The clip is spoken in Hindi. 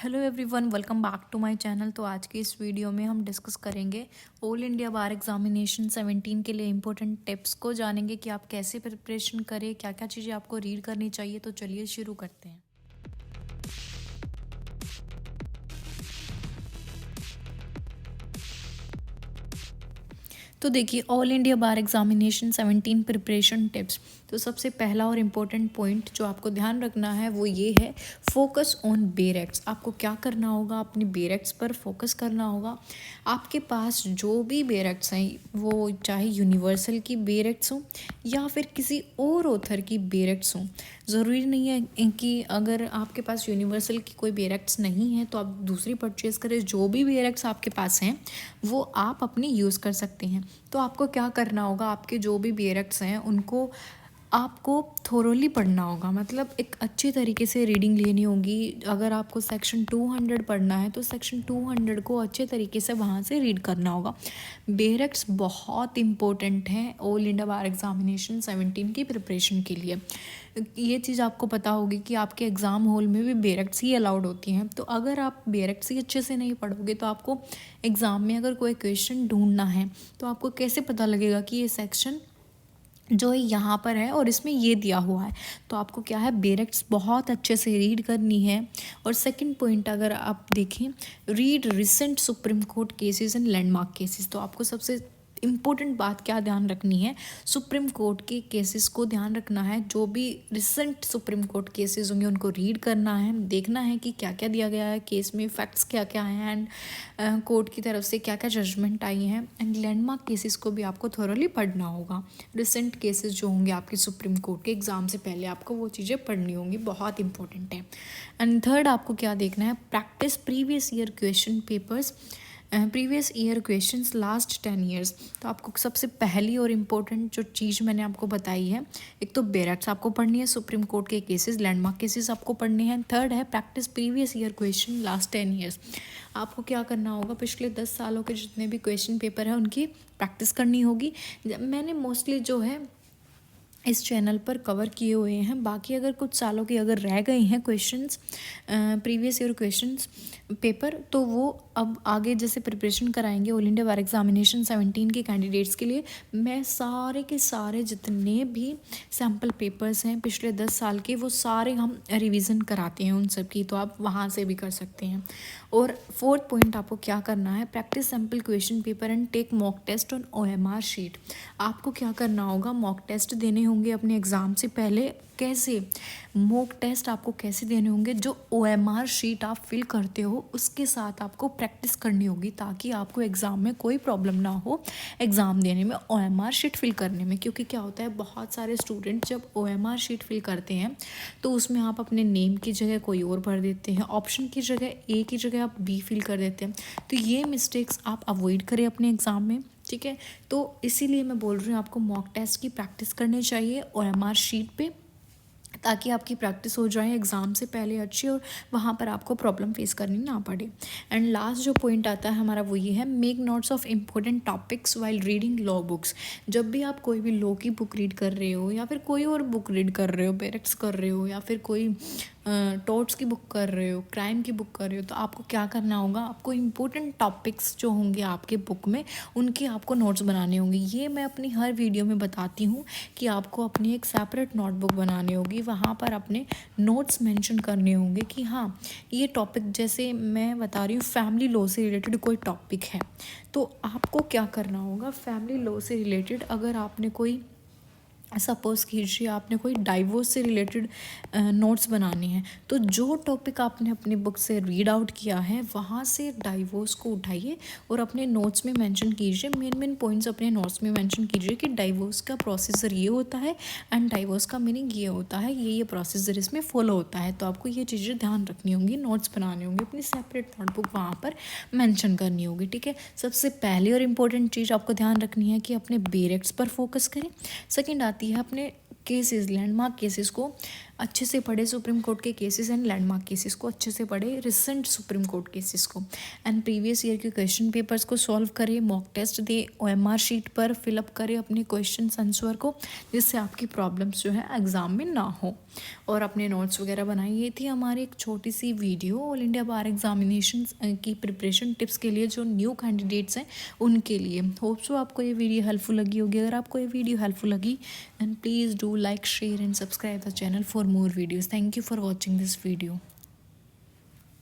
Hello everyone, welcome back to my channel. तो आज के इस वीडियो में हम डिस्कस करेंगे ऑल इंडिया बार एग्जामिनेशन 17 के लिए इम्पोर्टेंट टिप्स को जानेंगे कि आप कैसे प्रिपरेशन करें, क्या क्या चीज़ें आपको रीड करनी चाहिए। तो चलिए शुरू करते हैं। तो देखिए, all India bar examination 17 preparation tips. तो सबसे पहला और इम्पोर्टेंट पॉइंट जो आपको ध्यान रखना है वो ये है, फोकस ऑन बेरेक्ट्स। आपको क्या करना होगा, अपनी बेरेक्ट्स पर फोकस करना होगा। आपके पास जो भी बेरेक्ट्स हैं, वो चाहे यूनिवर्सल की बेरेक्ट्स हों या फिर किसी और ऑथर की बेरेक्ट्स हों। ज़रूरी नहीं है कि अगर आपके पास यूनिवर्सल की कोई बेरेक्ट्स नहीं है तो आप दूसरी परचेज़ करें। जो भी बेरेक्ट्स आपके पास हैं वो आप अपनी यूज़ कर सकते हैं। तो आपको क्या करना होगा, आपके जो भी बेरेक्ट्स हैं उनको आपको थोरोली पढ़ना होगा, मतलब एक अच्छी तरीके से रीडिंग लेनी होगी। अगर आपको सेक्शन 200 पढ़ना है तो सेक्शन 200 को अच्छे तरीके से वहाँ से रीड करना होगा। बेरेक्ट्स बहुत इंपॉर्टेंट हैं ऑल इंडिया बार एग्जामिनेशन 17 की प्रिपरेशन के लिए। ये चीज़ आपको पता होगी कि आपके एग्ज़ाम हॉल में भी बेरेक्ट्स ही अलाउड होती हैं। तो अगर आप बेरेक्ट्स ही अच्छे से नहीं पढ़ोगे तो आपको एग्ज़ाम में अगर कोई क्वेश्चन ढूंढना है तो आपको कैसे पता लगेगा कि ये सेक्शन जो है यहाँ पर है और इसमें ये दिया हुआ है। तो आपको क्या है, बेरेक्ट्स बहुत अच्छे से रीड करनी है। और सेकंड पॉइंट अगर आप देखें, read recent supreme court cases and landmark cases. तो आपको सबसे इम्पोर्टेंट बात क्या ध्यान रखनी है, सुप्रीम कोर्ट के केसेस को ध्यान रखना है। जो भी रिसेंट सुप्रीम कोर्ट केसेस होंगे उनको रीड करना है, देखना है कि क्या क्या दिया गया है केस में, फैक्ट्स क्या क्या हैं एंड कोर्ट की तरफ से क्या क्या जजमेंट आई हैं। एंड लैंडमार्क केसेस को भी आपको थोरली पढ़ना होगा। रिसेंट केसेस जो होंगे आपके सुप्रीम कोर्ट के एग्ज़ाम से पहले आपको वो चीज़ें पढ़नी होंगी, बहुत इंपॉर्टेंट है। एंड थर्ड आपको क्या देखना है, practice previous year question papers, previous year questions last 10 years. तो आपको सबसे पहली और इम्पोर्टेंट जो चीज़ मैंने आपको बताई है, एक तो बेरेक्ट्स आपको पढ़नी है, सुप्रीम कोर्ट के केसेस, लैंडमार्क केसेस आपको पढ़ने हैं। थर्ड है practice previous year question last 10 years. आपको क्या करना होगा, पिछले 10 सालों के जितने भी क्वेश्चन पेपर हैं उनकी प्रैक्टिस करनी होगी। मैंने मोस्टली जो है इस चैनल पर कवर किए हुए हैं। बाकी अगर कुछ सालों के अगर रह गए हैं questions, previous year questions paper, तो वो अब आगे जैसे प्रिपरेशन कराएंगे ऑल इंडिया बार एग्जामिनेशन 17 के कैंडिडेट्स के लिए, मैं सारे के सारे जितने भी सैम्पल पेपर्स हैं पिछले 10 साल के, वो सारे हम रिवीजन कराते हैं उन सब की। तो आप वहाँ से भी कर सकते हैं। और फोर्थ पॉइंट आपको क्या करना है, practice sample question paper and take mock test on OMR sheet. आपको क्या करना होगा, मॉक टेस्ट देने होंगे अपने एग्ज़ाम से पहले। कैसे मॉक टेस्ट आपको कैसे देने होंगे, जो OMR शीट आप फिल करते हो उसके साथ आपको प्रैक्टिस करनी होगी, ताकि आपको एग्ज़ाम में कोई प्रॉब्लम ना हो एग्ज़ाम देने में OMR शीट फिल करने में। क्योंकि क्या होता है, बहुत सारे स्टूडेंट जब OMR शीट फिल करते हैं तो उसमें आप अपने नेम की जगह कोई और भर देते हैं, ऑप्शन की जगह A की जगह आप B फिल कर देते हैं। तो ये मिस्टेक्स आप अवॉइड करें अपने एग्ज़ाम में, ठीक है। तो इसीलिए मैं बोल रही हूँ आपको मॉक टेस्ट की प्रैक्टिस करनी चाहिए OMR शीट पे, ताकि आपकी प्रैक्टिस हो जाए एग्ज़ाम से पहले अच्छी और वहाँ पर आपको प्रॉब्लम फेस करनी ना पड़े। एंड लास्ट जो पॉइंट आता है हमारा वो ये है, make notes of important topics while reading law books. जब भी आप कोई भी लॉ की बुक रीड कर रहे हो या फिर कोई और बुक रीड कर रहे हो, बेरेक्ट्स कर रहे हो या फिर कोई टॉट्स की बुक कर रहे हो, क्राइम की बुक कर रहे हो, तो आपको क्या करना होगा, आपको इम्पोर्टेंट टॉपिक्स जो होंगे आपके बुक में उनके आपको नोट्स बनाने होंगे। ये मैं अपनी हर वीडियो में बताती हूँ कि आपको अपनी एक सेपरेट नोटबुक बनानी होगी, वहाँ पर अपने नोट्स मेंशन करने होंगे कि हाँ ये टॉपिक, जैसे मैं बता रही हूँ फैमिली लॉ से रिलेटेड कोई टॉपिक है, तो आपको क्या करना होगा, फैमिली लॉ से रिलेटेड अगर आपने कोई, सपोज़ कीजिए आपने कोई डाइवोर्स से रिलेटेड नोट्स बनाने हैं, तो जो टॉपिक आपने अपनी बुक से रीड आउट किया है वहाँ से डाइवोर्स को उठाइए और अपने नोट्स में मेंशन कीजिए। मेन पॉइंट्स अपने नोट्स में मेंशन कीजिए कि डाइवोर्स का प्रोसीजर ये होता है एंड डाइवोर्स का मीनिंग ये होता है, ये प्रोसीजर इसमें फॉलो होता है। तो आपको ये चीज़ें ध्यान रखनी होंगी, नोट्स बनाने होंगे, अपनी सेपरेट नोटबुक वहाँ पर मेंशन करनी होगी, ठीक है। सबसे पहली और इम्पोर्टेंट चीज़ आपको ध्यान रखनी है कि अपने बेरेक्ट्स पर फोकस करें। सेकेंड आती है अपने केसेस, लैंडमार्क केसेस को अच्छे से पढ़े सुप्रीम कोर्ट के केसेस एंड लैंडमार्क केसेस को, अच्छे से पढ़े रिसेंट सुप्रीम कोर्ट केसेस को, एंड प्रीवियस ईयर के क्वेश्चन पेपर्स को सॉल्व करें, मॉक टेस्ट दे, OMR शीट पर फिलअप करें अपने क्वेश्चन आंसर को, जिससे आपकी प्रॉब्लम्स जो है एग्ज़ाम में ना हो, और अपने नोट्स वगैरह बनाइए। ये थी हमारी एक छोटी सी video all India bar examination की प्रिपरेशन टिप्स के लिए, जो न्यू कैंडिडेट्स हैं उनके लिए। होप सो आपको ये वीडियो हेल्पफुल लगी होगी। अगर आपको ये वीडियो हेल्पफुल लगी, then please do like, share and subscribe the channel for more videos. Thank you for watching this video.